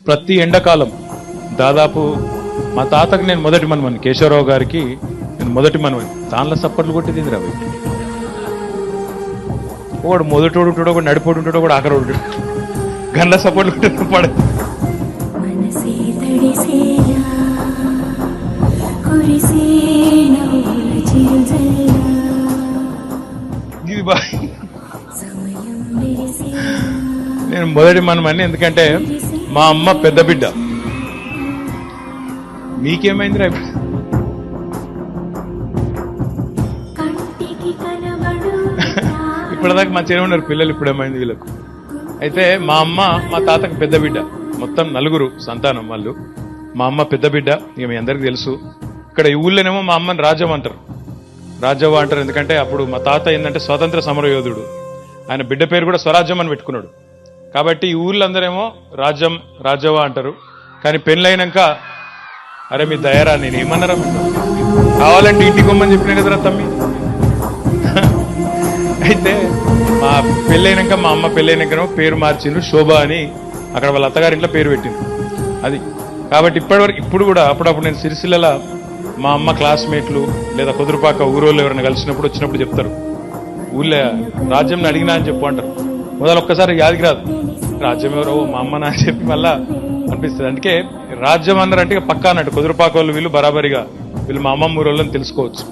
ప్రతి ఎండాకాలం దాదాపు మా తాతకు నేను మొదటి మనవని, కేశవరావు గారికి నేను మొదటి మనవని. దానిలో సప్పట్లు కొట్టేది రవి. ఒకడు మొదటోడు ఉంటాడు, ఒకడు నడిపోడు ఉంటాడు, ఒకడు ఆఖరోడు ఉంటాడు. గండ్ల సప్పట్లు కొట్టే పడ ఇది బా. నేను మొదటి మనమని, ఎందుకంటే మా అమ్మ పెద్ద బిడ్డ. మీకేమైందిరా? ఇప్పటిదాకా మంచిగా ఉన్నారు పిల్లలు, ఇప్పుడేమైంది వీళ్ళకు? అయితే మా అమ్మ మా తాతకు పెద్ద బిడ్డ. మొత్తం నలుగురు సంతానం వాళ్ళు. మా అమ్మ పెద్ద బిడ్డ, ఇక మీ అందరికి తెలుసు. ఇక్కడ ఈ ఊళ్ళోనేమో మా అమ్మని రాజ్యం అంటారు, రాజవ్వ అంటారు. ఎందుకంటే అప్పుడు మా తాత ఏంటంటే స్వాతంత్ర సమరయోధుడు. ఆయన బిడ్డ పేరు కూడా స్వరాజ్యం అని పెట్టుకున్నాడు. కాబట్టి ఈ ఊళ్ళో అందరేమో రాజ్యం రాజవ్వ అంటారు. కానీ పెళ్ళైనాక అరే మీ దయరా, నేను ఏమన్నారా, కావాలంటే ఇంటికి కొమ్మని చెప్పినా కదరా తమ్మి. అయితే మా పెళ్ళైనాక, మా అమ్మ పెళ్ళైనాకనేమో పేరు మార్చిండ్రు, శోభ అని అక్కడ వాళ్ళ అత్తగారింట్లో పేరు పెట్టింది అది. కాబట్టి ఇప్పటివరకు ఇప్పుడు కూడా అప్పుడప్పుడు నేను సిరిసిల్ల మా అమ్మ క్లాస్మేట్లు లేదా కుదురుపాక ఊరోళ్ళు ఎవరైనా కలిసినప్పుడు వచ్చినప్పుడు చెప్తారు, ఊళ్ళో రాజ్యం అడిగినా అని చెప్పు అంటారు. మొదలు ఒక్కసారి యాదికి రాదు, రాజ్యం ఎవరో మా అమ్మనా అని చెప్పి మళ్ళా అనిపిస్తుంది. అందుకే రాజ్యం అన్నారంటే పక్కా అన్నట్టు కుదురుపాక వాళ్ళు వీళ్ళు బరాబరిగా వీళ్ళు మా అమ్మమ్మ ఊరోళ్ళని తెలుసుకోవచ్చు.